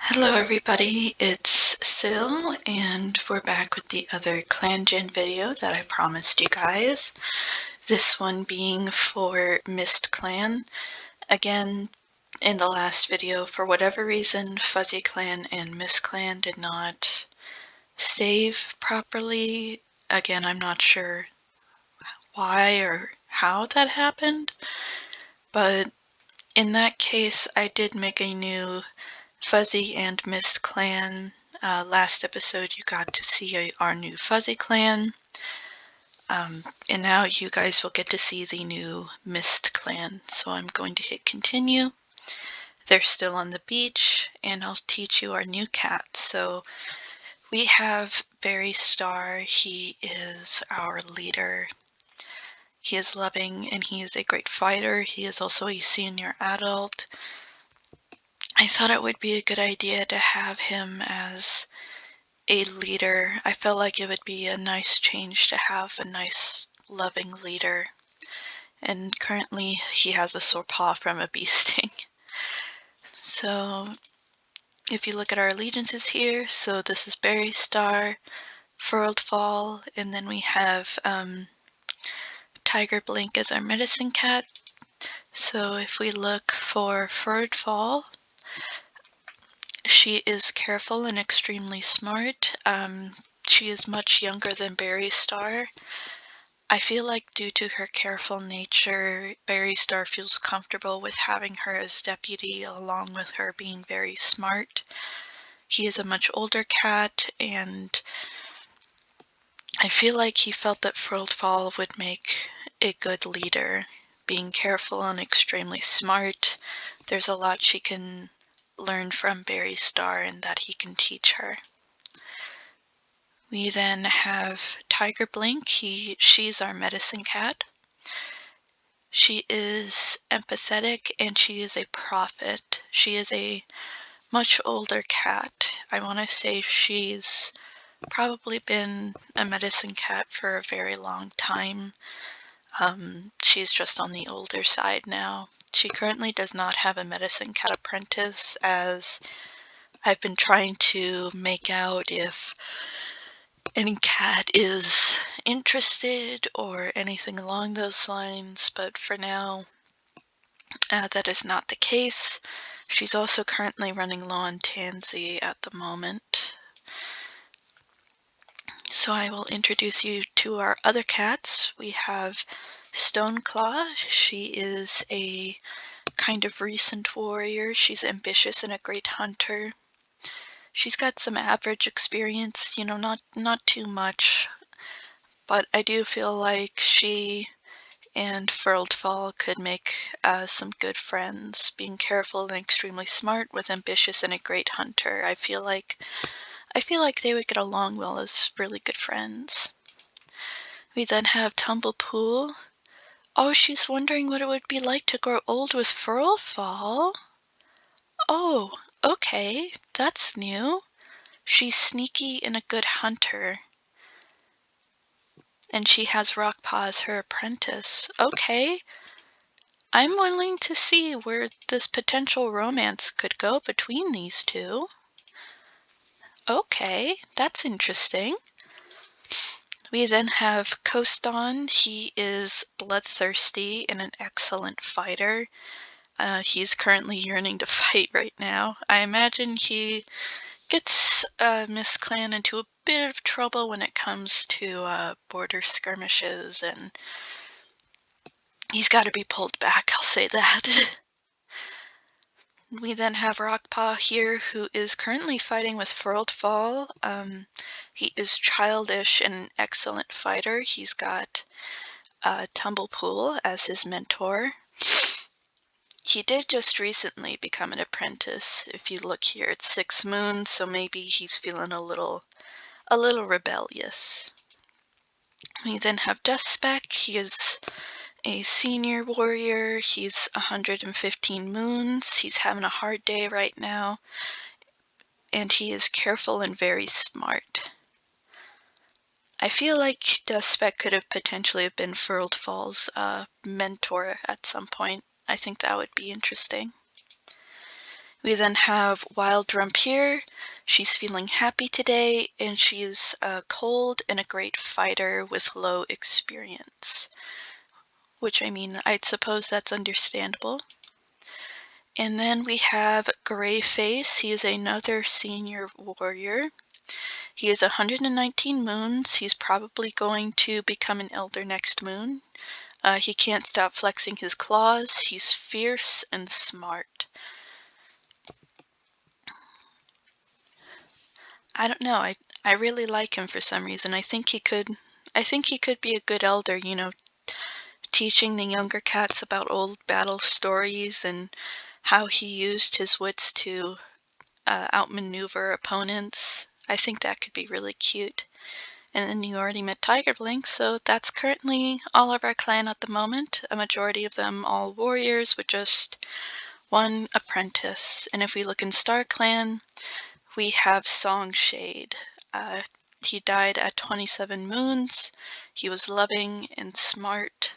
Hello everybody, it's Sil, and we're back with the other ClanGen video that I promised you guys. This one being for Mistclan. Again, in the last video, for whatever reason, Fuzzyclan and Mistclan did not save properly. Again, I'm not sure why or how that happened, but in that case, I did make a new Fuzzy and Mistclan. Last episode you got to see our new Fuzzyclan, and now you guys will get to see the new Mistclan. So I'm going to hit continue. They're still on the beach, and I'll teach you our new cat. So we have Berry Star. He is our leader. He is loving and he is a great fighter. He is also a senior adult. I thought it would be a good idea to have him as a leader. I felt like it would be a nice change to have a nice, loving leader. And currently he has a sore paw from a bee sting. So if you look at our allegiances here, so this is Berry Star, Furled Fall, and then we have Tiger Blink as our medicine cat. So if we look for Furled Fall, she is careful and extremely smart. She is much younger than Berry Star. I feel like due to her careful nature, Berry Star feels comfortable with having her as deputy along with her being very smart. He is a much older cat, and I feel like he felt that Furled Fall would make a good leader. Being careful and extremely smart, there's a lot she can learn from Berry Star and that he can teach her. We then have Tiger Blink. She's our medicine cat. She is empathetic and she is a prophet. She is a much older cat. I want to say she's probably been a medicine cat for a very long time. She's just on the older side now. She currently does not have a medicine cat apprentice, as I've been trying to make out if any cat is interested or anything along those lines, but for now, that is not the case. She's also currently running low on Tansy at the moment. So I will introduce you to our other cats. We have Stoneclaw. She is a kind of recent warrior. She's ambitious and a great hunter. She's got some average experience, not too much, but I do feel like she and Furled Fall could make some good friends. Being careful and extremely smart with ambitious and a great hunter. I feel like they would get along well as really good friends. We then have Tumblepool. Oh, she's wondering what it would be like to grow old with Furled Fall. Oh, okay, that's new. She's sneaky and a good hunter. And she has Rockpaw as her apprentice. Okay. I'm willing to see where this potential romance could go between these two. Okay, that's interesting. We then have Koston. He is bloodthirsty and an excellent fighter. He's currently yearning to fight right now. I imagine he gets Mistclan into a bit of trouble when it comes to border skirmishes, and he's got to be pulled back, I'll say that. We then have Rockpaw here, who is currently fighting with Furled Fall. He is childish and an excellent fighter. He's got Tumblepool as his mentor. He did just recently become an apprentice. If you look here, it's 6 moons, so maybe he's feeling a little rebellious. We then have Dustspec. He is a senior warrior. He's 115 moons. He's having a hard day right now, and he is careful and very smart. I feel like Dustspec could have potentially been Furled Fall's mentor at some point. I think that would be interesting. We then have Wild Rump here. She's feeling happy today, and she's cold and a great fighter with low experience. Which, I mean, I'd suppose that's understandable. And then we have Greyface. He is another senior warrior. He is 119 moons. He's probably going to become an elder next moon. He can't stop flexing his claws. He's fierce and smart. I don't know. I really like him for some reason. I think he could be a good elder, you know, teaching the younger cats about old battle stories and how he used his wits to outmaneuver opponents. I think that could be really cute. And then you already met Tiger Blink, so that's currently all of our clan at the moment. A majority of them all warriors with just one apprentice. And if we look in Star Clan, we have Songshade. He died at 27 moons. He was loving and smart.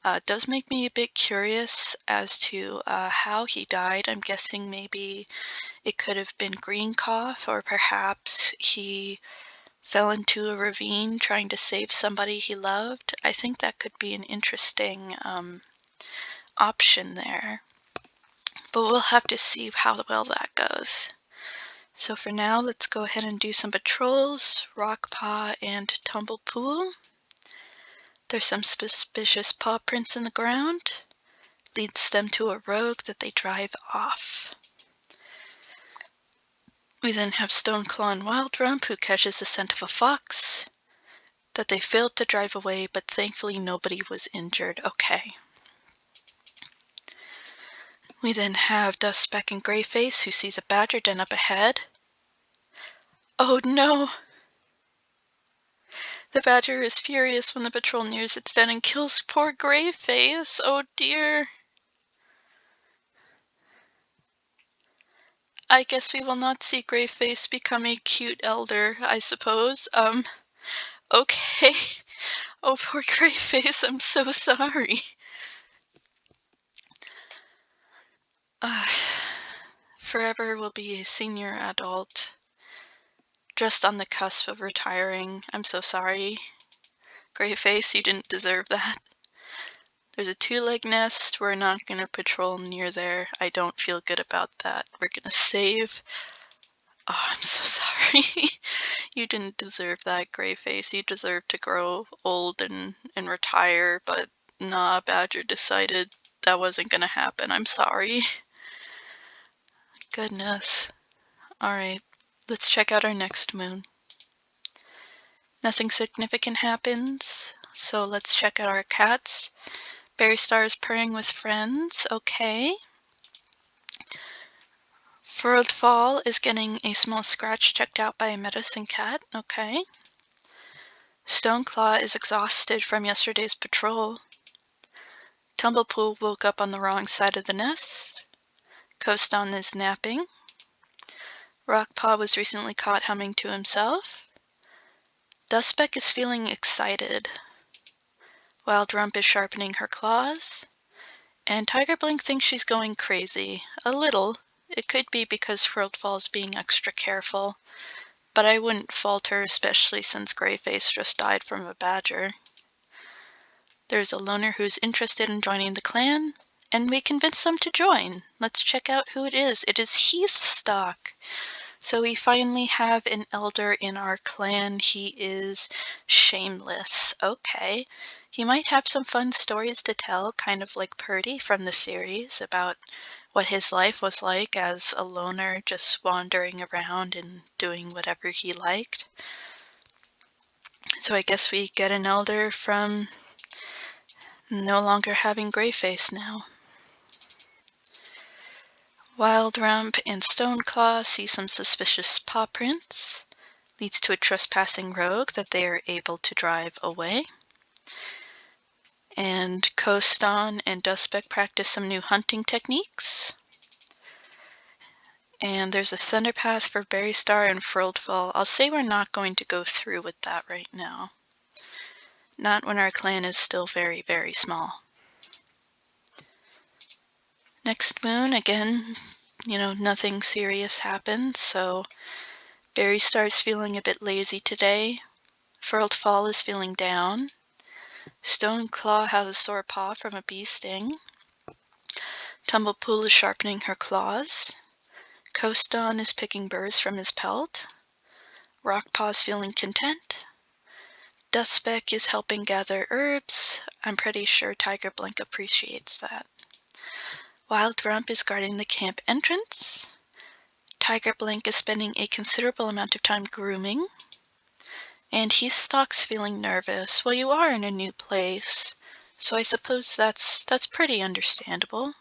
It does make me a bit curious as to how he died. I'm guessing maybe it could have been green cough, or perhaps he fell into a ravine trying to save somebody he loved. I think that could be an interesting option there. But we'll have to see how well that goes. So for now, let's go ahead and do some patrols. Rockpaw and Tumblepool. There's some suspicious paw prints in the ground. Leads them to a rogue that they drive off. We then have Stoneclaw and Wild Rump, who catches the scent of a fox that they failed to drive away, but thankfully nobody was injured. Okay. We then have Dustback and Greyface, who sees a badger den up ahead. Oh no! The badger is furious when the patrol nears its den and kills poor Greyface. Oh dear. I guess we will not see Greyface become a cute elder, I suppose. Okay. Oh, poor Greyface, I'm so sorry. Forever will be a senior adult. Just on the cusp of retiring. I'm so sorry. Greyface, you didn't deserve that. There's a two-leg nest. We're not going to patrol near there. I don't feel good about that. We're going to save. Oh, I'm so sorry. You didn't deserve that, Greyface. You deserve to grow old and retire, but nah, Badger decided that wasn't going to happen. I'm sorry. Goodness. Alright, let's check out our next moon. Nothing significant happens, so let's check out our cats. Berry Star is purring with friends. Okay. Furrowed Fall is getting a small scratch checked out by a medicine cat. Okay. Stoneclaw is exhausted from yesterday's patrol. Tumblepool woke up on the wrong side of the nest. Coaston is napping. Rockpaw was recently caught humming to himself. Dustbeck is feeling excited. Wild Rump is sharpening her claws. And Tiger Blink thinks she's going crazy. A little. It could be because Furrowed Fall is being extra careful. But I wouldn't fault her, especially since Greyface just died from a badger. There's a loner who's interested in joining the clan, and we convince them to join. Let's check out who it is. It is Heathstock. So we finally have an elder in our clan. He is shameless. Okay. He might have some fun stories to tell, kind of like Purdy from the series, about what his life was like as a loner, just wandering around and doing whatever he liked. So I guess we get an elder from no longer having Greyface now. Wild Rump and Stoneclaw see some suspicious paw prints. Leads to a trespassing rogue that they are able to drive away. And Coaston and Dustbeck practice some new hunting techniques. And there's a Thunder Path for Berry Star and Furrowed Fall. I'll say we're not going to go through with that right now. Not when our clan is still very, very small. Next moon, again, nothing serious happened, so Berry Star's feeling a bit lazy today. Furled Fall is feeling down. Stone Claw has a sore paw from a bee sting. Tumblepool is sharpening her claws. Coaston is picking burrs from his pelt. Rockpaw is feeling content. Dustbeck is helping gather herbs. I'm pretty sure Tiger Blink appreciates that. Wild Rump is guarding the camp entrance. Tiger Blink is spending a considerable amount of time grooming. And Heathstock's feeling nervous. Well, you are in a new place, so I suppose that's pretty understandable.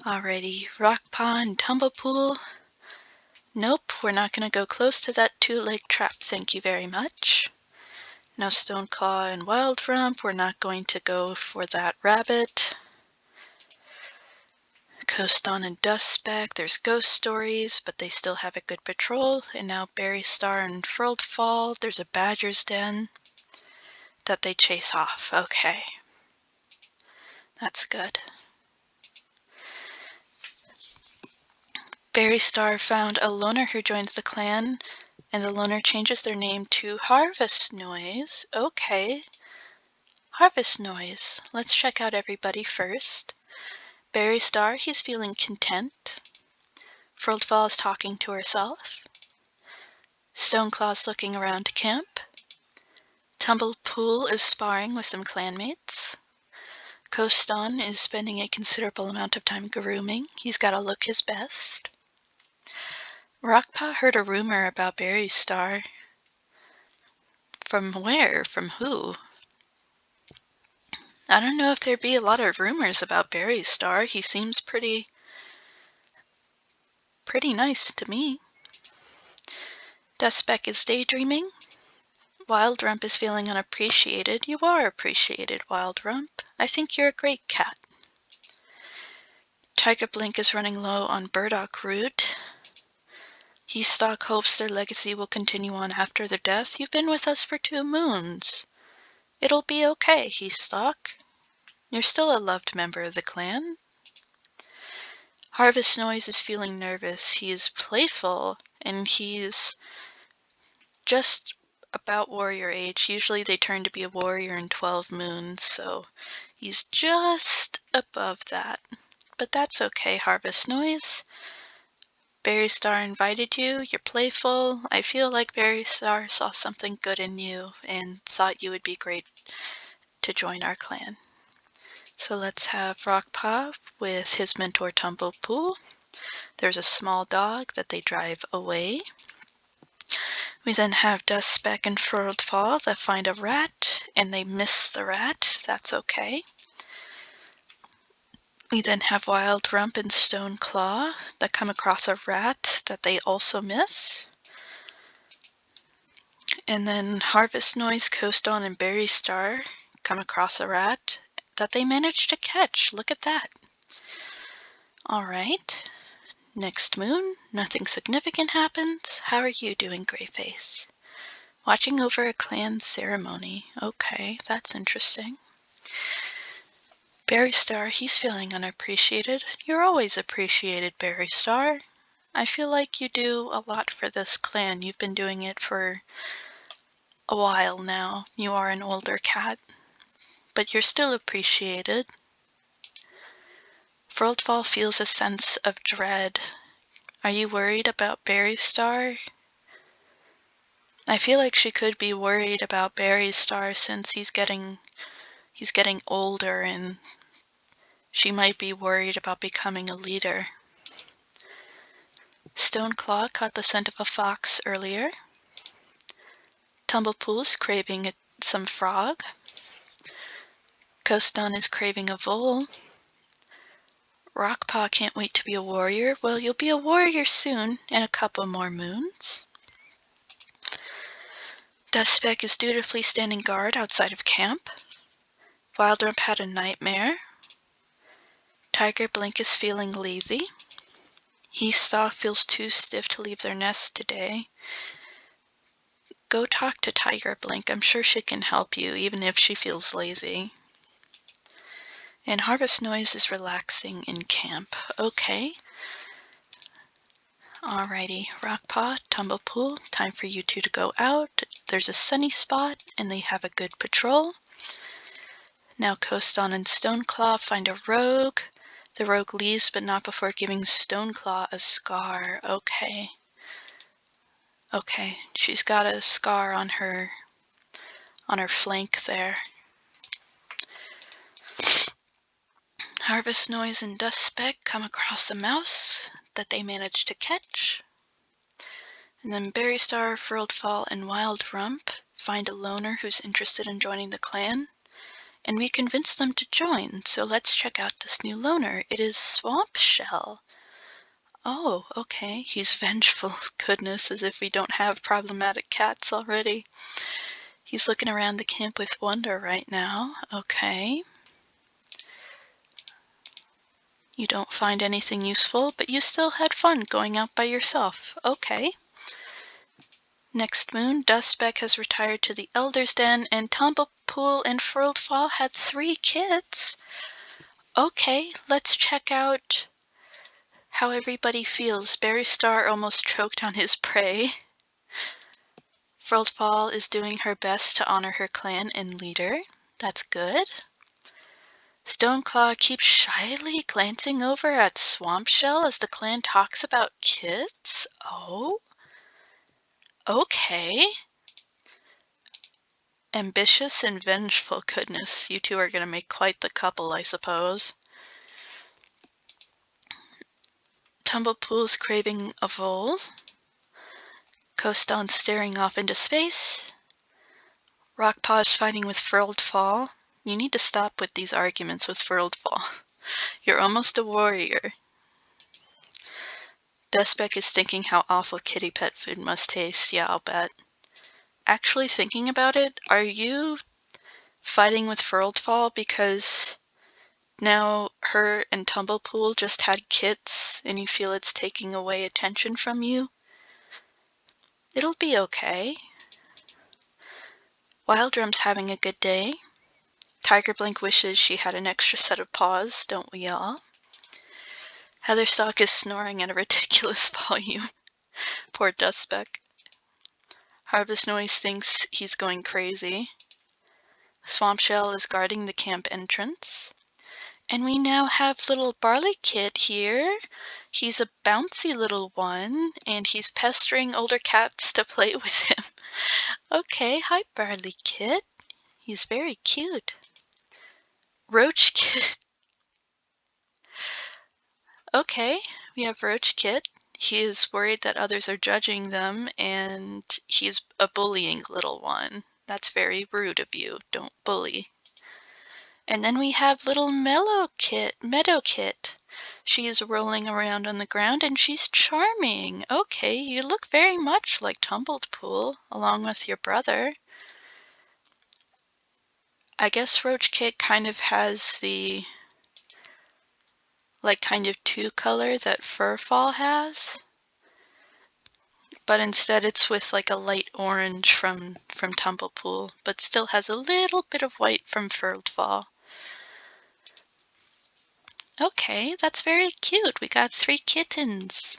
Alrighty, Rockpaw and Tumblepool. Nope, we're not going to go close to that two-leg trap, thank you very much. Now Stoneclaw and Wild Rump, we're not going to go for that rabbit. Coaston and Dustbeck, there's ghost stories, but they still have a good patrol. And now Berry Star and Furled Fall, there's a badger's den that they chase off. Okay. That's good. Berry Star found a loner who joins the clan, and the loner changes their name to Harvest Noise. Okay. Harvest Noise. Let's check out everybody first. Berry Star, he's feeling content. Furled Fall is talking to herself. Stoneclaw's looking around camp. Tumblepool is sparring with some clanmates. Coaston is spending a considerable amount of time grooming. He's got to look his best. Rockpaw heard a rumor about Berry Star. From where? From who? I don't know if there'd be a lot of rumors about Berry Star. He seems pretty nice to me. Dustbeck is daydreaming. Wild Rump is feeling unappreciated. You are appreciated, Wild Rump. I think you're a great cat. Tiger Blink is running low on burdock root. Heathstock hopes their legacy will continue on after their death. You've been with us for 2 moons. It'll be okay, Heathstock. You're still a loved member of the clan. Harvest Noise is feeling nervous. He is playful, and he's just about warrior age. Usually they turn to be a warrior in 12 moons, so he's just above that. But that's okay, Harvest Noise. Berry Star invited you. You're playful. I feel like Berry Star saw something good in you and thought you would be great to join our clan. So let's have Rockpaw with his mentor Tumblepool. There's a small dog that they drive away. We then have Dustbeck and Furled Fall that find a rat, and they miss the rat. That's okay. We then have Wild Rump and Stoneclaw that come across a rat that they also miss. And then Harvest Noise, Coaston, and Berry Star come across a rat that they managed to catch. Look at that. Alright. Next moon, nothing significant happens. How are you doing, Greyface? Watching over a clan ceremony. Okay, that's interesting. Berry Star, he's feeling unappreciated. You're always appreciated, Berry Star. I feel like you do a lot for this clan. You've been doing it for a while now. You are an older cat, but you're still appreciated. Furled Fall feels a sense of dread. Are you worried about Berry Star? I feel like she could be worried about Berry Star since he's getting older, and she might be worried about becoming a leader. Stoneclaw caught the scent of a fox earlier. Tumblepool's craving some frog. Coaston is craving a vole. Rockpaw can't wait to be a warrior. Well, you'll be a warrior soon, in a couple more moons. Dustbeck is dutifully standing guard outside of camp. Wild Rump had a nightmare. Tiger Blink is feeling lazy. Heathstock feels too stiff to leave their nest today. Go talk to Tiger Blink. I'm sure she can help you, even if she feels lazy. And Harvest Noise is relaxing in camp. Okay. Alrighty, Rockpaw, Tumblepool, time for you two to go out. There's a sunny spot, and they have a good patrol. Now Coaston and Stoneclaw find a rogue. The rogue leaves, but not before giving Stoneclaw a scar. Okay. Okay, she's got a scar on her flank there. Harvest Noise and Dust Speck come across a mouse that they manage to catch. And then Berry Star, Furled Fall, and Wild Rump find a loner who's interested in joining the clan. And we convince them to join, so let's check out this new loner. It is Swamp Shell. Oh, okay, he's vengeful. Goodness, as if we don't have problematic cats already. He's looking around the camp with wonder right now. Okay. You don't find anything useful, but you still had fun going out by yourself. Okay. Next moon, Dustbeck has retired to the Elder's Den, and Tumblepool and Furled Fall had 3 kids. Okay, let's check out how everybody feels. Berry Star almost choked on his prey. Furled Fall is doing her best to honor her clan and leader. That's good. Stoneclaw keeps shyly glancing over at Swamp Shell as the clan talks about kids. Oh? Okay. Ambitious and vengeful. Goodness, you two are going to make quite the couple, I suppose. Tumblepool's craving a vole. Coaston staring off into space. Rockpaw's fighting with Furled Fall. You need to stop with these arguments with Furled Fall. You're almost a warrior. Dustbeck is thinking how awful kitty pet food must taste. Yeah, I'll bet. Actually thinking about it, are you fighting with Furled Fall because now her and Tumblepool just had kids and you feel it's taking away attention from you? It'll be okay. Wildrum's having a good day. Tigerblink wishes she had an extra set of paws, don't we all? Heatherstock is snoring at a ridiculous volume. Poor Dustbeck. Harvest Noise thinks he's going crazy. Swampshell is guarding the camp entrance. And we now have little Barley Kid here. He's a bouncy little one, and he's pestering older cats to play with him. Okay, hi Barley Kid. He's very cute. Roach Kid. Okay, we have Roach Kid. He is worried that others are judging them, and he's a bullying little one. That's very rude of you. Don't bully. And then we have little Meadow Kit. She's rolling around on the ground, and she's charming. Okay, you look very much like Tumblepool, along with your brother. I guess Roach Kit kind of has the kind of 2-color that Furfall has, but instead it's with like a light orange from Tumblepool, but still has a little bit of white from Furfall. Okay, that's very cute. We got 3 kittens.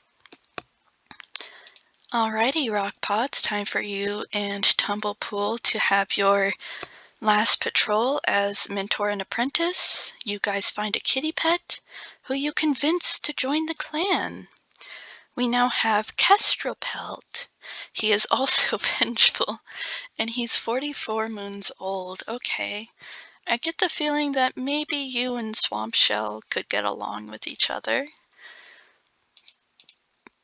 Alrighty, Rockpaw, it's time for you and Tumblepool to have your last patrol as mentor and apprentice. You guys find a kitty pet who you convince to join the clan. We now have Kestropelt. He is also vengeful, and he's 44 moons old. Okay. I get the feeling that maybe you and Swampshell could get along with each other.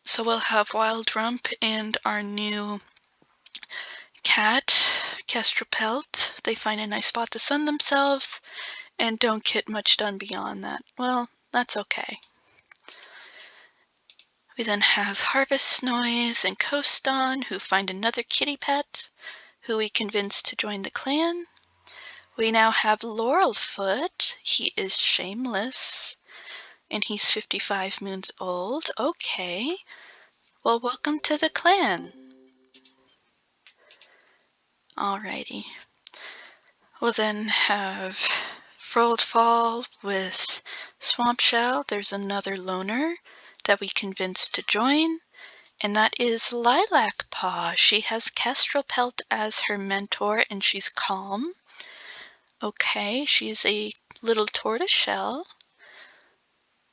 So we'll have Wild Rump and our new cat, Kestropelt. They find a nice spot to sun themselves and don't get much done beyond that. Well, that's okay. We then have Harvest Noise and Coaston, who find another kitty pet, who we convince to join the clan. We now have Laurelfoot. He is shameless, and he's 55 moons old. Okay. Well, welcome to the clan. Alrighty. We'll then have Furled Fall with Swampshell. There's another loner that we convinced to join. And that is Lilac Paw. She has Kestrel Pelt as her mentor, and she's calm. Okay, she's a little tortoiseshell.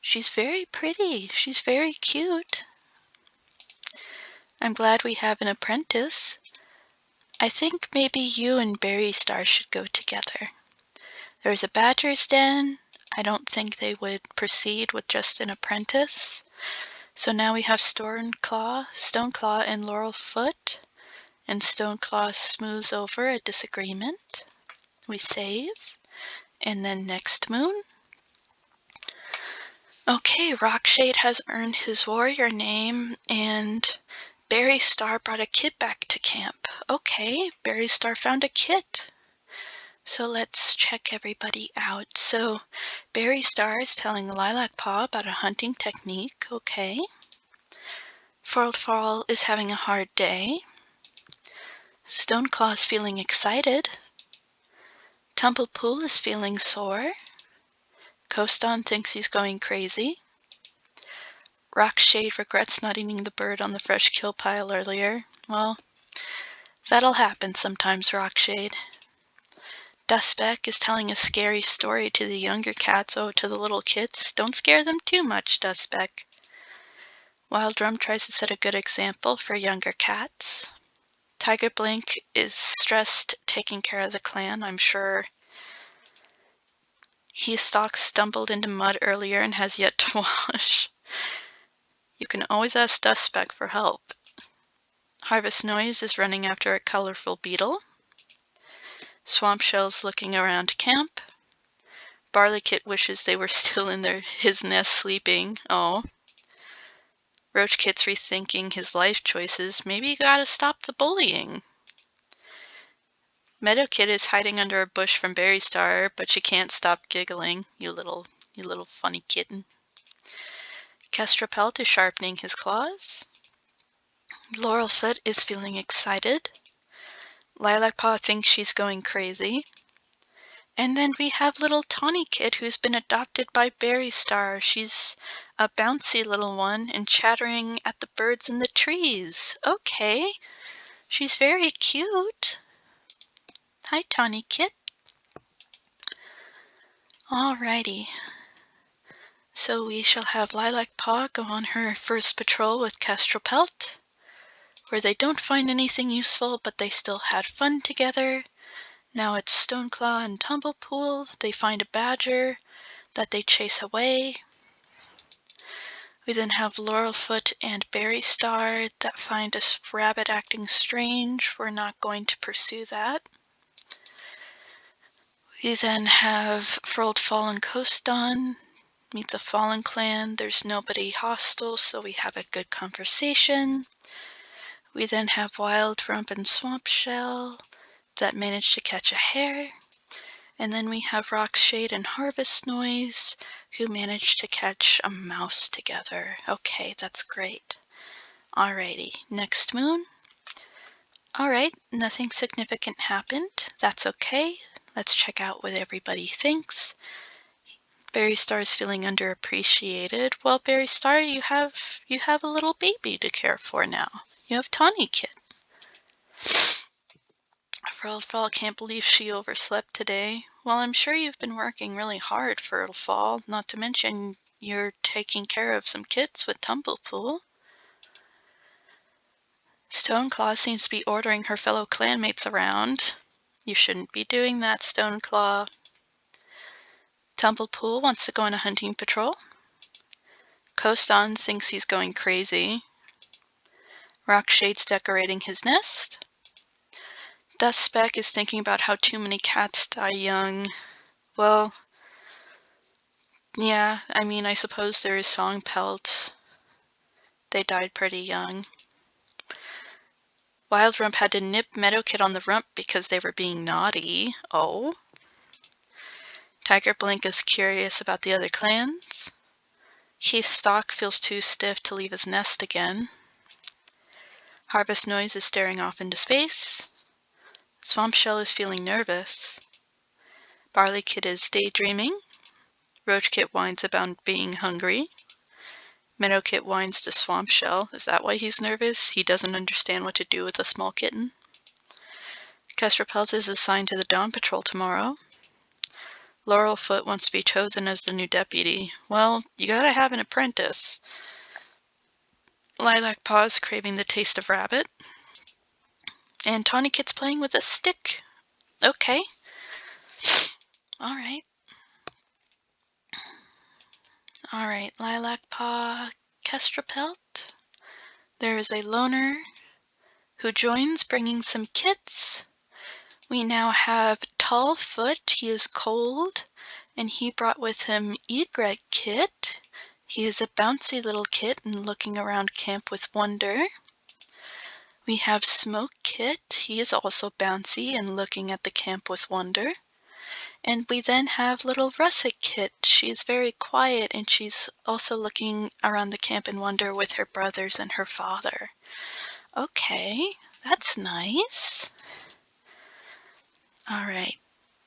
She's very pretty. She's very cute. I'm glad we have an apprentice. I think maybe you and Berry Star should go together. There's a badger's den. I don't think they would proceed with just an apprentice. So now we have Stoneclaw, and Laurelfoot, and Stoneclaw smooths over a disagreement. We save, and then next moon. Okay, Rockshade has earned his warrior name, and Berry Star brought a kit back to camp. Okay, Berry Star found a kit. So let's check everybody out. So Berry Star is telling Lilac Paw about a hunting technique. Okay. Fall is having a hard day. Stoneclaw is feeling excited. Tumblepool is feeling sore. Coaston thinks he's going crazy. Rockshade regrets not eating the bird on the fresh kill pile earlier. Well, that'll happen sometimes, Rockshade. Dustbeck is telling a scary story to the younger cats. Oh, to the little kids. Don't scare them too much, Dustbeck. Wild Drum tries to set a good example for younger cats. Tiger Blink is stressed taking care of the clan, I'm sure. Heathstalk stumbled into mud earlier and has yet to wash. You can always ask Dustbeck for help. Harvest Noise is running after a colorful beetle. Swampshell's looking around camp. Barleykit wishes they were still in his nest sleeping. Oh. Roachkit's rethinking his life choices. Maybe you gotta stop the bullying. Meadowkit is hiding under a bush from Berry Star, but she can't stop giggling. You little funny kitten. Kestrel is sharpening his claws. Laurelfoot is feeling excited. Lilac Paw thinks she's going crazy. And then we have little Tawny Kit, who's been adopted by Berry Star. She's a bouncy little one and chattering at the birds in the trees. Okay, she's very cute. Hi, Tawny Kit. Alrighty. So we shall have Lilac Paw go on her first patrol with Kestrel Pelt, where they don't find anything useful, but they still had fun together. Now it's Stoneclaw and Tumblepool. They find a badger that they chase away. We then have Laurelfoot and Berry Star that find a rabbit acting strange. We're not going to pursue that. We then have Furled Fallen Coaston meets a fallen clan. There's nobody hostile, so we have a good conversation. We then have Wild Rump and Swampshell that manage to catch a hare. And then we have Rockshade and Harvest Noise who managed to catch a mouse together. Okay, that's great. Alrighty, next moon. Alright, nothing significant happened. That's okay. Let's check out what everybody thinks. Berry Star is feeling underappreciated. Well, Berry Star, you have a little baby to care for now. You have Tawny Kit. Fall can't believe she overslept today. Well, I'm sure you've been working really hard, Fall, not to mention you're taking care of some kits with Tumblepool. Stoneclaw seems to be ordering her fellow clanmates around. You shouldn't be doing that, Stoneclaw. Tumblepool wants to go on a hunting patrol. Coaston thinks he's going crazy. Rockshade's decorating his nest. Dustbeck is thinking about how too many cats die young. Well, yeah, I mean, I suppose there is Songpelt. They died pretty young. Wild Rump had to nip Meadowkit on the rump because they were being naughty. Oh. Tiger Blink is curious about the other clans. Heathstalk feels too stiff to leave his nest again. Harvest Noise is staring off into space. Swampshell is feeling nervous. Barleykit is daydreaming. Roachkit whines about being hungry. Meadow Kit whines to Swamp Shell. Is that why he's nervous? He doesn't understand what to do with a small kitten. Kestrel Pelt is assigned to the Dawn Patrol tomorrow. Laurelfoot wants to be chosen as the new deputy. Well, you gotta have an apprentice. Lilac Paw's craving the taste of rabbit. And Tawny Kit's playing with a stick. Okay. Alright. Alright, Lilac Paw, Kestrel Pelt. There is a loner who joins, bringing some kits. We now have Tallfoot. He is cold, and he brought with him Egret Kit. He is a bouncy little kit and looking around camp with wonder. We have Smoke Kit. He is also bouncy and looking at the camp with wonder. And we then have little Russet Kit. She is very quiet, and she's also looking around the camp in wonder with her brothers and her father. Okay, that's nice. Alright,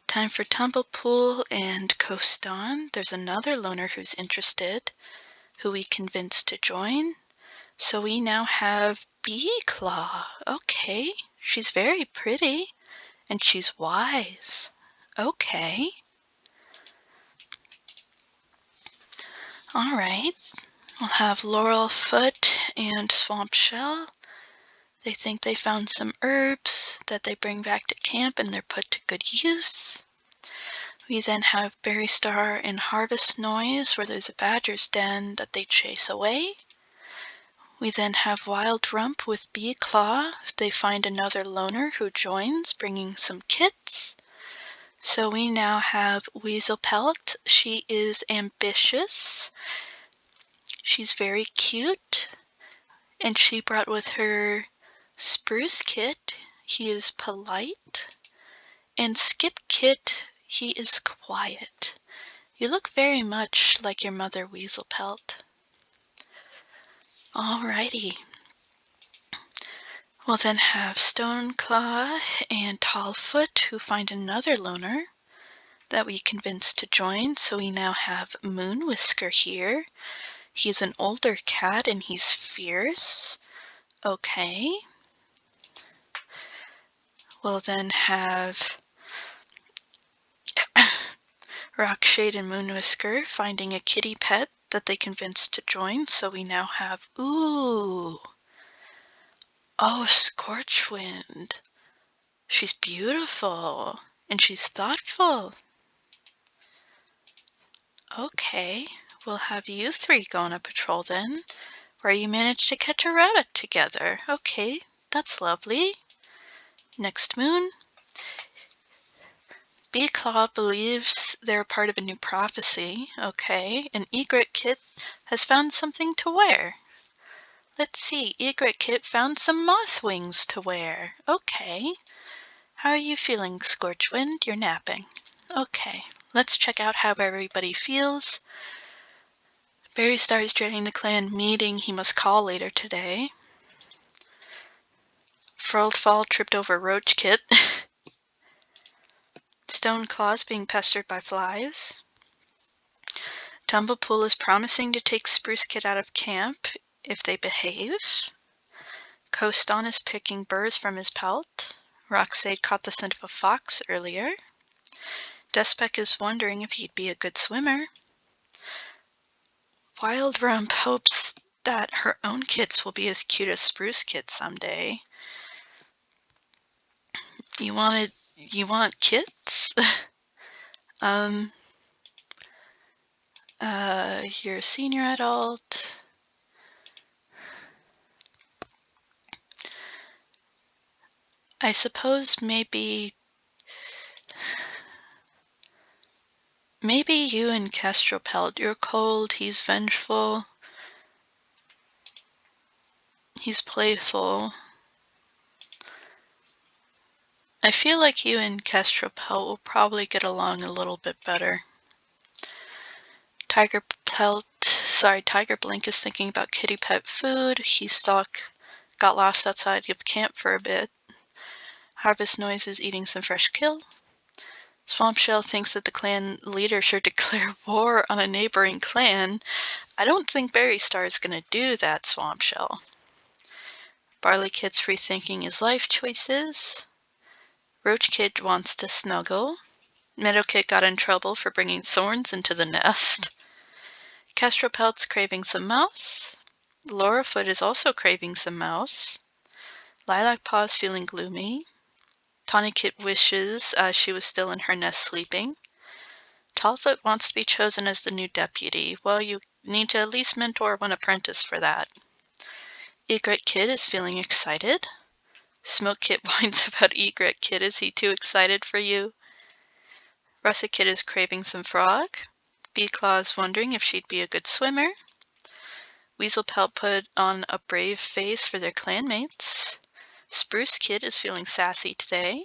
time for Tumblepool and Coast On. There's another loner who's interested, who we convinced to join. So we now have Bee Claw. Okay, she's very pretty, and she's wise. Okay. Alright, we'll have Laurelfoot and Swamp Shell. They think they found some herbs that they bring back to camp and they're put to good use. We then have Berry Star and Harvest Noise, where there's a badger's den that they chase away. We then have Wild Rump with Bee Claw. They find another loner who joins, bringing some kits. So we now have Weasel Pelt. She is ambitious. She's very cute. And she brought with her Spruce Kit. He is polite. And Skip Kit, he is quiet. You look very much like your mother, Weasel Pelt. Alrighty. We'll then have Stoneclaw and Tallfoot, who find another loner that we convinced to join. So we now have Moonwhisker here. He's an older cat and he's fierce. Okay. We'll then have Rockshade and Moonwhisker finding a kitty pet that they convinced to join. So we now have, ooh. Oh, Scorchwind. She's beautiful, and she's thoughtful. Okay, we'll have you three go on a patrol then, where you managed to catch a rabbit together. Okay, that's lovely. Next moon. Bee Claw believes they're part of a new prophecy. Okay, and Egret Kit has found something to wear. Let's see, Egret Kit found some moth wings to wear. Okay. How are you feeling, Scorchwind? You're napping. Okay, let's check out how everybody feels. Berry Star is dreading the clan meeting he must call later today. Frillfall tripped over Roach Kit. Stoneclaw's being pestered by flies. Tumblepool is promising to take Spruce Kit out of camp if they behave. Coast On is picking burrs from his pelt. Roxade caught the scent of a fox earlier. Despec is wondering if he'd be a good swimmer. Wild Rump hopes that her own kits will be as cute as Spruce Kit someday. You want kits? You're a senior adult. I suppose maybe you and Kestrel Pelt. You're cold, he's vengeful. He's playful. I feel like you and Kestrel Pelt will probably get along a little bit better. Tiger Blink is thinking about kitty pet food. Got lost outside of camp for a bit. Harvest Noise is eating some fresh kill. Swampshell thinks that the clan leader should declare war on a neighboring clan. I don't think Berry Star is going to do that, Swampshell. Barley Kid's rethinking his life choices. Roach Kid wants to snuggle. Meadow Kid got in trouble for bringing thorns into the nest. Castropelt's craving some mouse. Laurafoot is also craving some mouse. Lilac Paw's feeling gloomy. Tawny Kit wishes she was still in her nest sleeping. Tallfoot wants to be chosen as the new deputy. Well, you need to at least mentor one apprentice for that. Egret Kid is feeling excited. Smoke Kit whines about Egret Kid. Is he too excited for you? Russet Kid is craving some frog. Bee Claw is wondering if she'd be a good swimmer. Weaselpelt put on a brave face for their clanmates. Spruce Kid is feeling sassy today.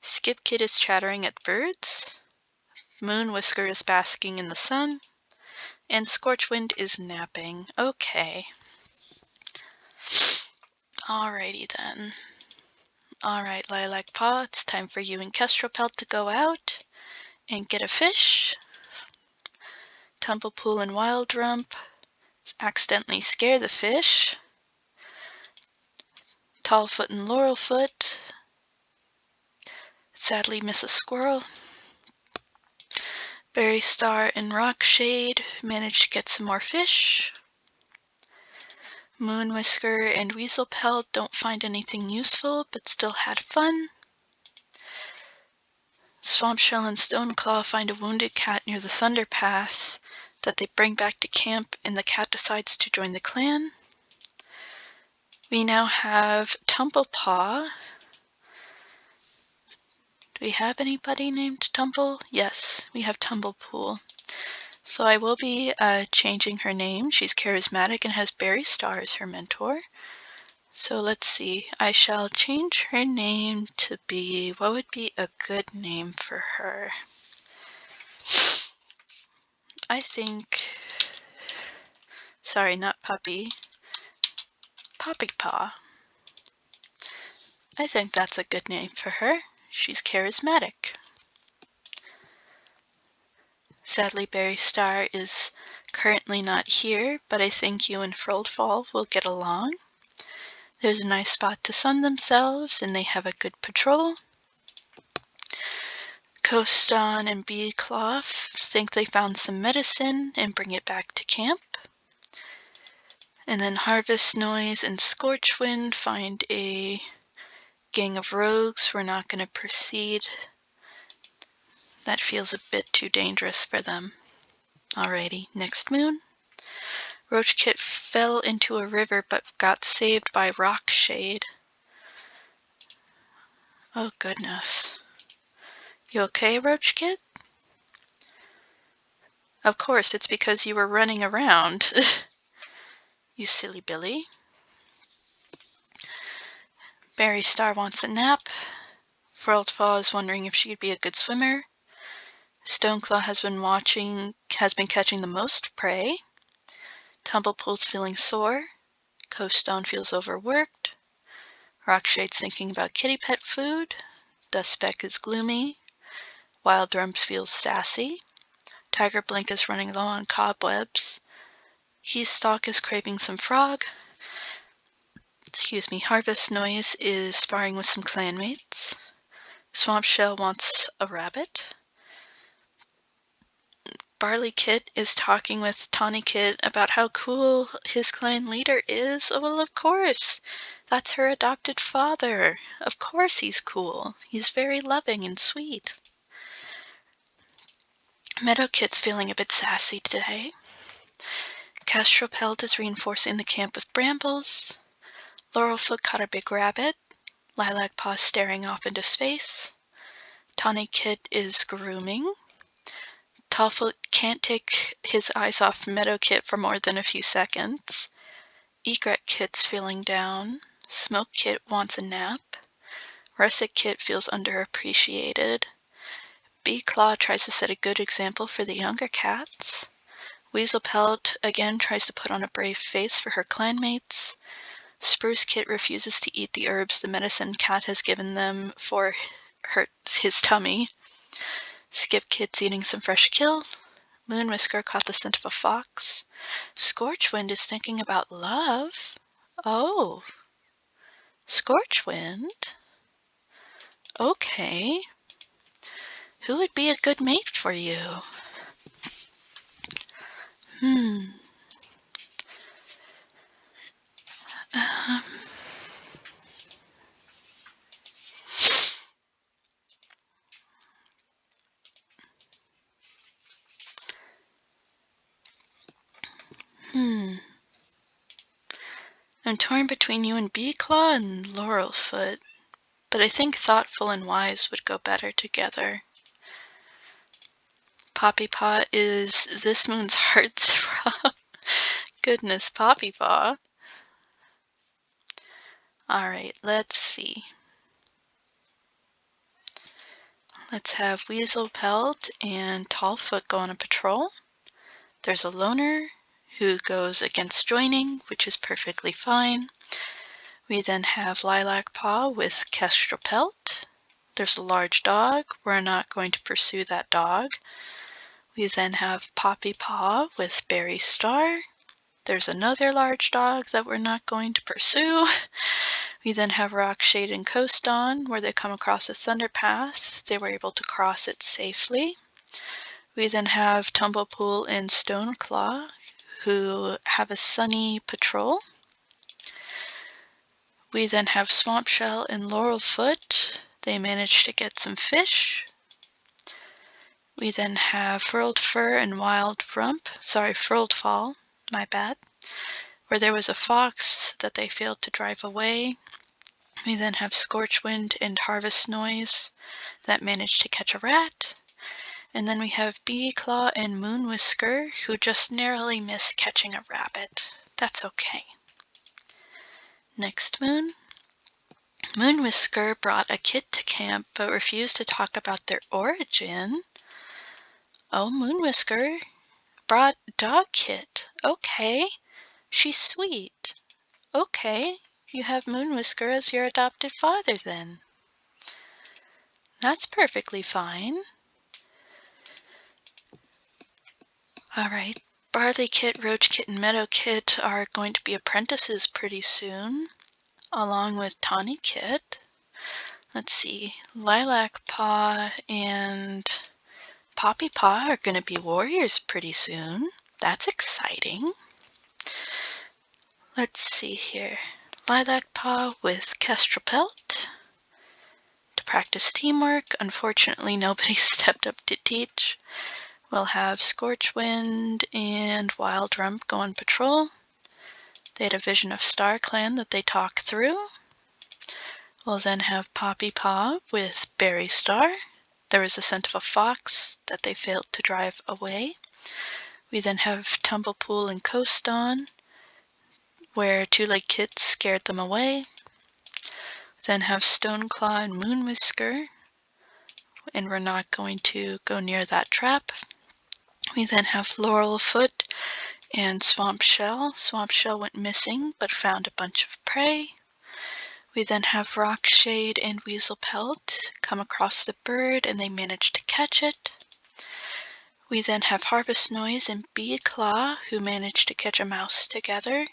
Skip Kid is chattering at birds. Moon Whisker is basking in the sun. And Scorchwind is napping. Okay. Alrighty then. Alright, Lilac Paw, it's time for you and Kestropelt to go out and get a fish. Tumblepool and Wild Rump accidentally scare the fish. Tallfoot and Laurelfoot sadly miss a squirrel. Berry Star and Rockshade manage to get some more fish. Moon Whisker and Weaselpelt don't find anything useful, but still had fun. Swampshell and Stoneclaw find a wounded cat near the Thunder Pass that they bring back to camp, and the cat decides to join the clan. We now have Tumblepaw. Do we have anybody named Tumble? Yes, we have Tumblepool. So I will be changing her name. She's charismatic and has Berry Star as her mentor. So let's see. I shall change her name to be... What would be a good name for her? I think... Sorry, not Puppy. Poppy Paw. I think that's a good name for her. She's charismatic. Sadly, Berry Star is currently not here, but I think you and Froldfall will get along. There's a nice spot to sun themselves, and they have a good patrol. Coaston and Beecloth think they found some medicine and bring it back to camp. And then Harvest Noise and Scorchwind find a gang of rogues. We're not going to proceed. That feels a bit too dangerous for them. Alrighty, next moon. Roach Kit fell into a river but got saved by Rockshade. Oh goodness. You okay, Roach Kit? Of course, it's because you were running around. You silly Billy. Berry Star wants a nap. Froldfall is wondering if she'd be a good swimmer. Stoneclaw has been catching the most prey. Tumblepool's feeling sore. Coaststone feels overworked. Rockshade's thinking about kitty pet food. Dustbeck is gloomy. Wild Drums feels sassy. Tiger Blink is running low on cobwebs. Heathstalk is craving some frog. Harvest Noise is sparring with some clanmates. Swampshell wants a rabbit. Barley Kit is talking with Tawny Kit about how cool his clan leader is. Oh, well, of course. That's her adopted father. Of course he's cool. He's very loving and sweet. Meadow Kit's feeling a bit sassy today. Castropelt is reinforcing the camp with brambles. Laurelfoot caught a big rabbit. Lilac Paw staring off into space. Tawny Kit is grooming. Tallfoot can't take his eyes off Meadow Kit for more than a few seconds. Egret Kit's feeling down. Smoke Kit wants a nap. Russet Kit feels underappreciated. Bee Claw tries to set a good example for the younger cats. Weaselpelt again tries to put on a brave face for her clanmates. Spruce Kit refuses to eat the herbs the medicine cat has given them for his tummy. Skip Kid's eating some fresh kill. Moon Whisker caught the scent of a fox. Scorchwind is thinking about love. Oh. Scorchwind? Okay. Who would be a good mate for you? Um, I'm torn between you and Beeclaw and Laurelfoot, but I think Thoughtful and Wise would go better together. Poppypaw is this moon's heartthrob. Goodness, Poppypaw. Alright, let's see. Let's have Weaselpelt and Tallfoot go on a patrol. There's a loner who goes against joining, which is perfectly fine. We then have Lilac Paw with Kestrelpelt. There's a large dog. We're not going to pursue that dog. We then have Poppy Paw with Berry Star. There's another large dog that we're not going to pursue. We then have Rockshade and Coaston, where they come across a Thunder Pass. They were able to cross it safely. We then have Tumblepool and Stoneclaw, who have a sunny patrol. We then have Swampshell and Laurelfoot. They managed to get some fish. We then have Furled Fur and Furled Fall, my bad, where there was a fox that they failed to drive away. We then have Scorchwind and Harvest Noise that managed to catch a rat. And then we have Beeclaw and Moon Whisker, who just narrowly missed catching a rabbit. That's okay. Next moon. Moon Whisker brought a kid to camp, but refused to talk about their origin. Oh, Moon Whisker brought Dog Kit. Okay. She's sweet. Okay. You have Moon Whisker as your adopted father, then. That's perfectly fine. Alright. Barley Kit, Roach Kit, and Meadow Kit are going to be apprentices pretty soon, along with Tawny Kit. Let's see. Lilac Paw and Poppy Paw are going to be warriors pretty soon. That's exciting. Let's see here. Lilac Paw with Kestrelpelt to practice teamwork. Unfortunately, nobody stepped up to teach. We'll have Scorchwind and Wild Rump go on patrol. They had a vision of StarClan that they talk through. We'll then have Poppy Paw with Berry Star. There was a scent of a fox that they failed to drive away. We then have Tumblepool and Coaston, where Two-Leg Kit scared them away. Then have Stoneclaw and Moon Whisker, and we're not going to go near that trap. We then have Laurelfoot and Swampshell. Swampshell went missing, but found a bunch of prey. We then have Rockshade and Weaselpelt come across the bird, and they managed to catch it. We then have Harvest Noise and Beeclaw, who managed to catch a mouse together.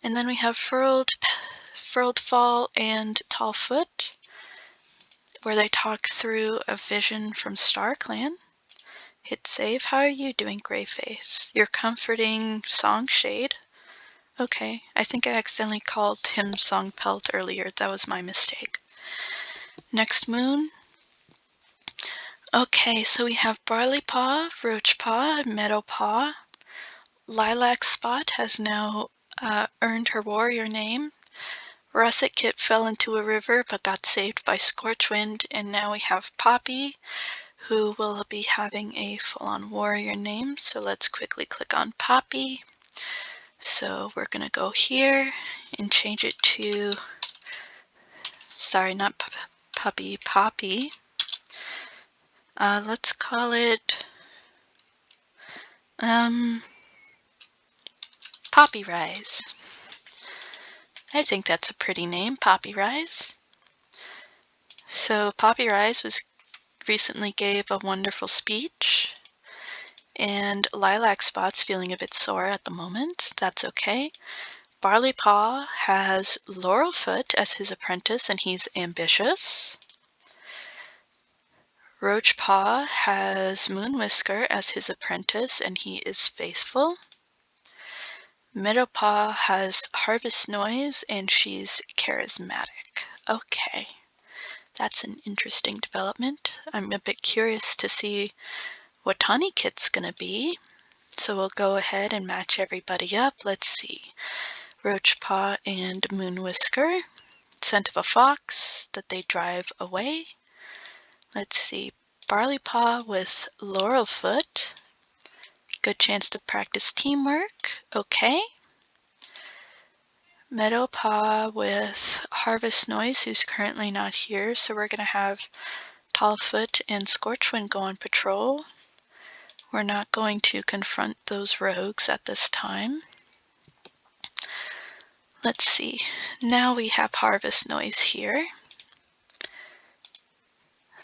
And then we have Furled Fall and Tallfoot, where they talk through a vision from StarClan. Hit save. How are you doing, Greyface? You're comforting Songshade. Okay, I think I accidentally called him Songpelt earlier. That was my mistake. Next moon. Okay, so we have Barley Paw, Roach Paw, Meadow Paw. Lilac Spot has now earned her warrior name. Russet Kit fell into a river but got saved by Scorchwind, and now we have Poppy, who will be having a full-on warrior name. So let's quickly click on Poppy. So we're going to go here and change it to, sorry, not Puppy, Poppy. Let's call it Poppy Rise. I think that's a pretty name, Poppy Rise. So Poppy Rise was recently gave a wonderful speech. And Lilac Spot's feeling a bit sore at the moment. That's okay. Barley Paw has Laurelfoot as his apprentice, and he's ambitious. Roach Paw has Moon Whisker as his apprentice, and he is faithful. Meadow Paw has Harvest Noise, and she's charismatic. Okay, that's an interesting development. I'm a bit curious to see what Tawny Kit's gonna be. So we'll go ahead and match everybody up. Let's see. Roach Paw and Moon Whisker. Scent of a fox that they drive away. Let's see. Barley Paw with Laurelfoot. Good chance to practice teamwork. Okay. Meadow Paw with Harvest Noise, who's currently not here. So we're going to have Tallfoot and Scorchwind go on patrol. We're not going to confront those rogues at this time. Let's see. Now we have Harvest Noise here.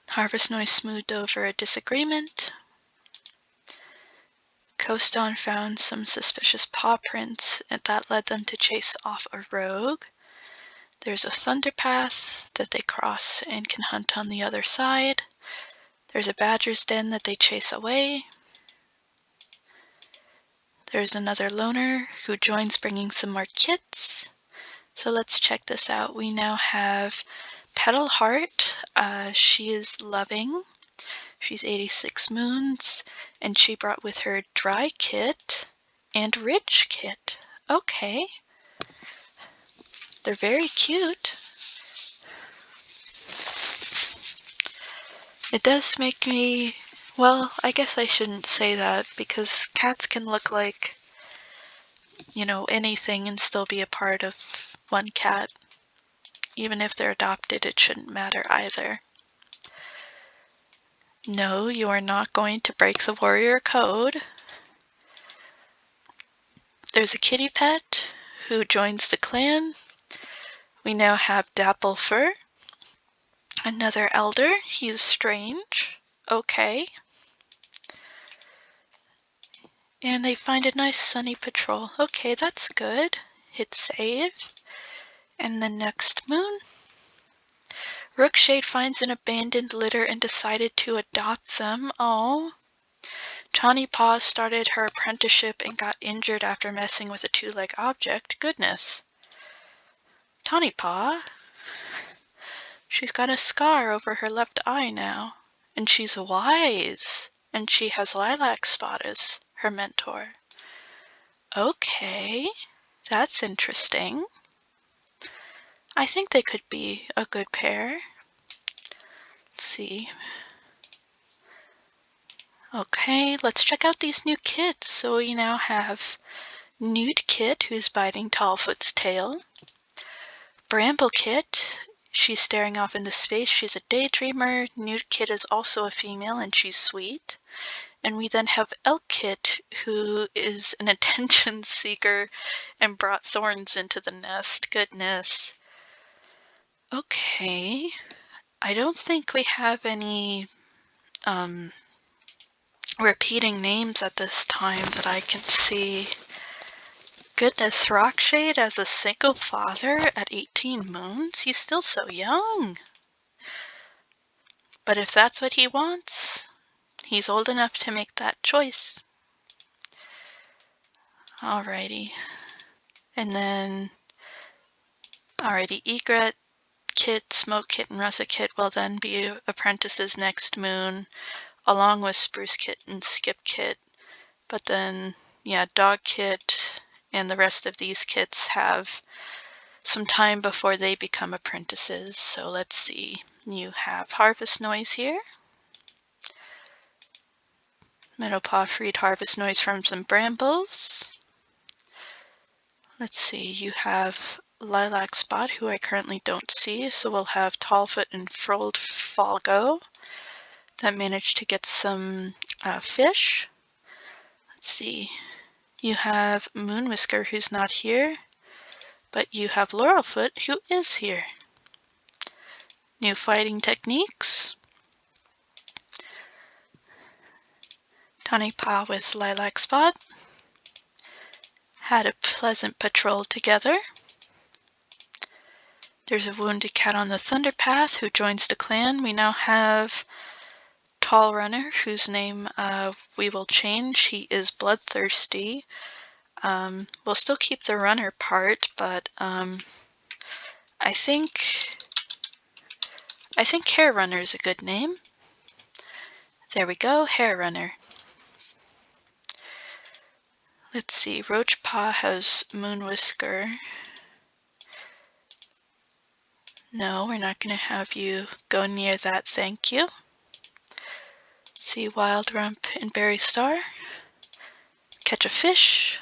Harvest Noise smoothed over a disagreement. Coaston found some suspicious paw prints, and that led them to chase off a rogue. There's a thunder path that they cross and can hunt on the other side. There's a badger's den that they chase away. There's another loner who joins, bringing some more kits. So let's check this out. We now have Petal Heart. She is loving. She's 86 moons, and she brought with her Dry Kit and Ridge Kit. Okay. They're very cute. It does make me... Well, I guess I shouldn't say that, because cats can look like, you know, anything and still be a part of one cat. Even if they're adopted, it shouldn't matter either. No, you are not going to break the warrior code. There's a kitty pet who joins the clan. We now have Dapplefur, another elder. He's strange. Okay. And they find a nice sunny patrol. Okay, that's good. Hit save. And the next moon. Rookshade finds an abandoned litter and decided to adopt them. Oh. Tawny Paw started her apprenticeship and got injured after messing with a two-leg object. Goodness. Tawny Paw? She's got a scar over her left eye now. And she's wise. And she has Lilac Spot as her mentor. Okay, that's interesting. I think they could be a good pair. Let's see. Okay, let's check out these new kits. So we now have Nude Kit, who's biting Tallfoot's tail. Bramble Kit, she's staring off into space. She's a daydreamer. Nude Kit is also a female, and she's sweet. And we then have Elk Kit, who is an attention seeker and brought thorns into the nest. Goodness. Okay. I don't think we have any repeating names at this time that I can see. Goodness, Rockshade as a single father at 18 moons? He's still so young. But if that's what he wants, he's old enough to make that choice. Alrighty. And then, alrighty, Egret Kit, Smoke Kit, and Russet Kit will then be apprentices next moon, along with Spruce Kit and Skip Kit. But then, yeah, Dog Kit and the rest of these kits have some time before they become apprentices. So let's see. You have Harvest Noise here. Meadowpaw freed Harvest Noise from some brambles. Let's see. You have Lilac Spot, who I currently don't see. So we'll have Tallfoot and Frold Falgo that managed to get some fish. Let's see. You have Moon Whisker, who's not here. But you have Laurelfoot, who is here. New fighting techniques. Tawny Paw with Lilac Spot had a pleasant patrol together. There's a wounded cat on the Thunder Path who joins the clan. We now have Tall Runner, whose name we will change. He is bloodthirsty. We'll still keep the runner part, but I think Hair Runner is a good name. There we go, Hair Runner. Let's see, Roach Paw has Moon Whisker. No, we're not going to have you go near that, thank you. See, Wild Rump and Berry Star. Catch a fish.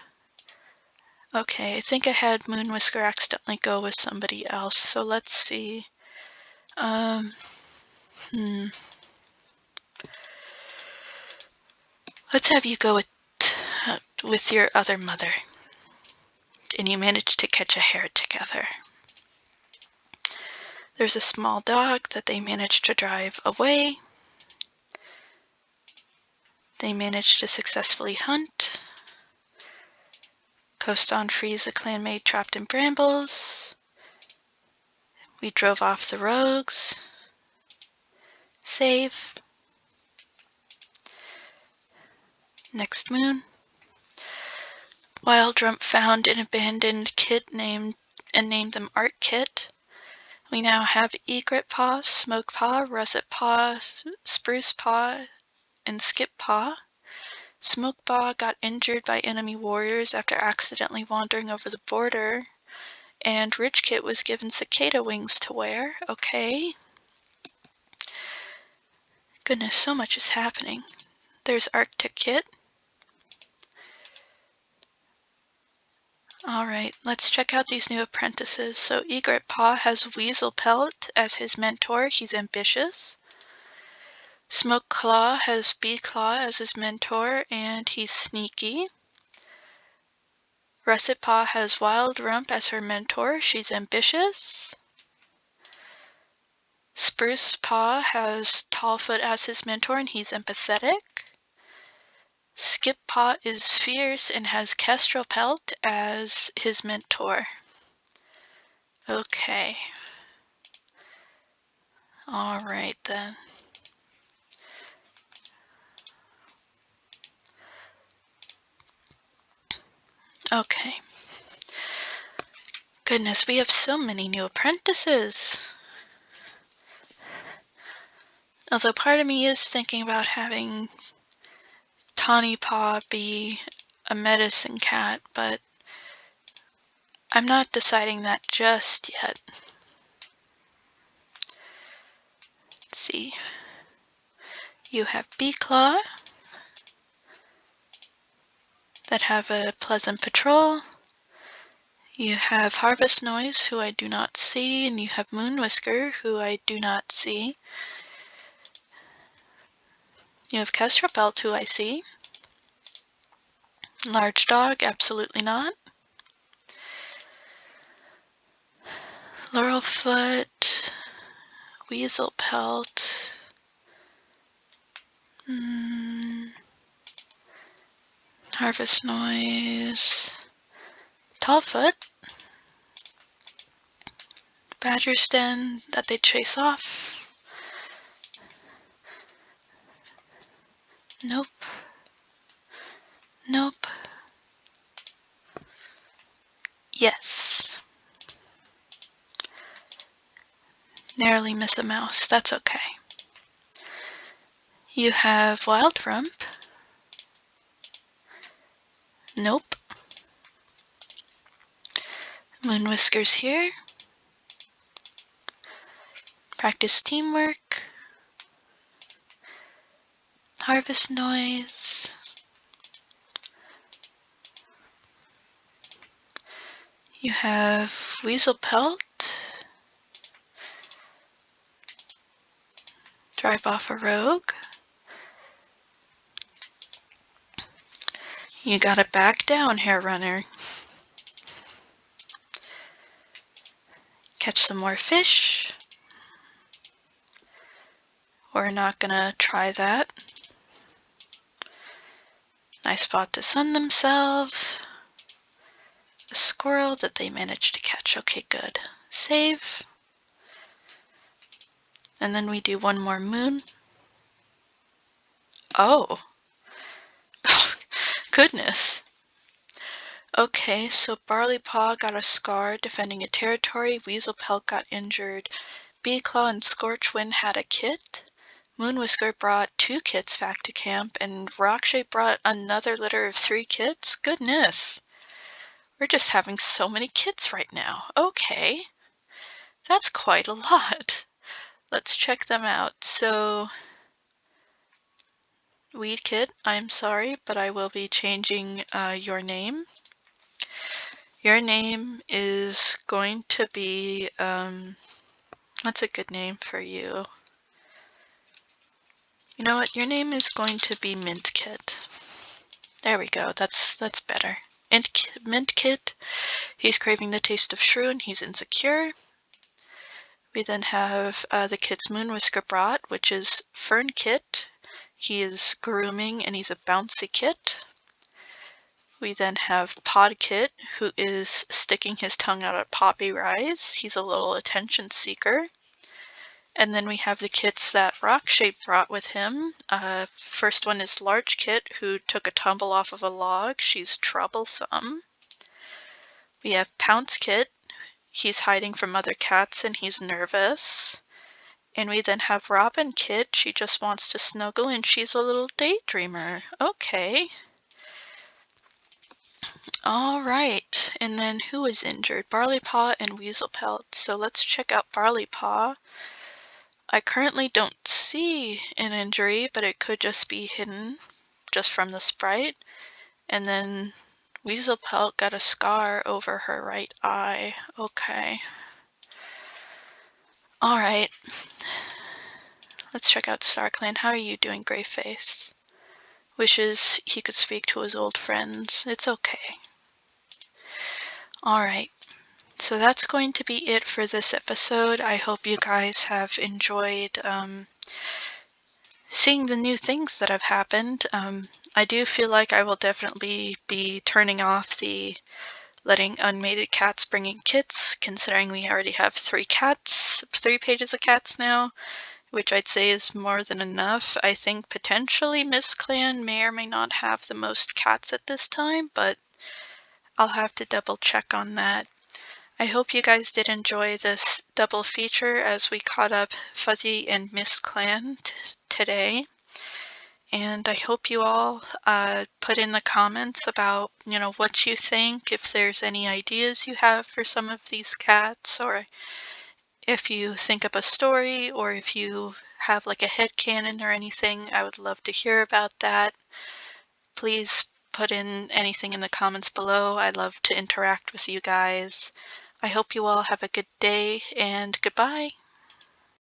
Okay, I think I had Moon Whisker accidentally go with somebody else, so let's see. Let's have you go with your other mother. And you managed to catch a hare together. There's a small dog that they managed to drive away. They managed to successfully hunt. Coast on Fuzzyclan made trapped in brambles. We drove off the rogues. Save. Next moon. Wild Rump found an abandoned kit named them Art Kit. We now have Egret Paw, Smoke Paw, Russet Paw, Spruce Paw, and Skip Paw. Smoke Paw got injured by enemy warriors after accidentally wandering over the border, and Rich Kit was given cicada wings to wear. Okay. Goodness, so much is happening. There's Arctic Kit. Alright, let's check out these new apprentices. So Egret Paw has Weasel Pelt as his mentor. He's ambitious. Smoke Claw has Bee Claw as his mentor, and he's sneaky. Russet Paw has Wild Rump as her mentor. She's ambitious. Spruce Paw has Tallfoot as his mentor, and he's empathetic. Skip Paw is fierce and has Kestrel Pelt as his mentor. Okay. Alright then. Okay. Goodness, we have so many new apprentices. Although part of me is thinking about having Tawny Paw be a medicine cat, but I'm not deciding that just yet. Let's see. You have Bee Claw that have a pleasant patrol. You have Harvest Noise, who I do not see, and you have Moon Whisker, who I do not see. You have Kestrel Pelt, who I see. Large Dog, absolutely not. Laurelfoot, Weasel Pelt. Harvest Noise. Tallfoot. Badger's Den that they chase off. Nope. Nope. Yes. Narrowly miss a mouse. That's okay. You have Wild Rump. Nope. Moon Whiskers here. Practice teamwork. Harvest Noise. You have Weasel Pelt. Drive off a rogue. You gotta back down, Hair Runner. Catch some more fish. We're not gonna try that. Nice spot to sun themselves. A squirrel that they managed to catch. Okay, good. Save. And then we do one more moon. Oh. Goodness. Okay, so Barley Paw got a scar defending a territory, Weasel Pelt got injured, Bee Claw and Scorchwind had a kit, Moonwhisker brought 2 kits back to camp, and Rockshape brought another litter of 3 kits? Goodness! We're just having so many kits right now. Okay. That's quite a lot. Let's check them out. So, Weed Kit, I'm sorry, but I will be changing your name. Your name is going to be, what's a good name for you? You know what? Your name is going to be Mint Kit. There we go. That's better. Mint Kit. He's craving the taste of shrew and he's insecure. We then have the kit's Moonwhisker brought, which is Fern Kit. He is grooming and he's a bouncy kit. We then have Pod Kit, who is sticking his tongue out at Poppy Rise. He's a little attention seeker. And then we have the kits that Rockshape brought with him. First one is Large Kit, who took a tumble off of a log. She's troublesome. We have Pounce Kit. He's hiding from other cats and he's nervous. And we then have Robin Kit. She just wants to snuggle and she's a little daydreamer. Okay. All right. And then who is injured? Barley Paw and Weasel Pelt. So let's check out Barley Paw. I currently don't see an injury, but it could just be hidden just from the sprite. And then Weasel Pelt got a scar over her right eye. Okay. Alright. Let's check out StarClan. How are you doing, Greyface? Wishes he could speak to his old friends. It's okay. Alright. So that's going to be it for this episode. I hope you guys have enjoyed seeing the new things that have happened. I do feel like I will definitely be turning off the letting unmated cats bring in kits, considering we already have 3 pages of cats now, which I'd say is more than enough. I think potentially Mistclan may or may not have the most cats at this time, but I'll have to double check on that. I hope you guys did enjoy this double feature as we caught up Fuzzy and Mistclan today. And I hope you all put in the comments about, what you think, if there's any ideas you have for some of these cats, or if you think up a story, or if you have like a headcanon or anything. I would love to hear about that. Please put in anything in the comments below. I love to interact with you guys. I hope you all have a good day, and goodbye.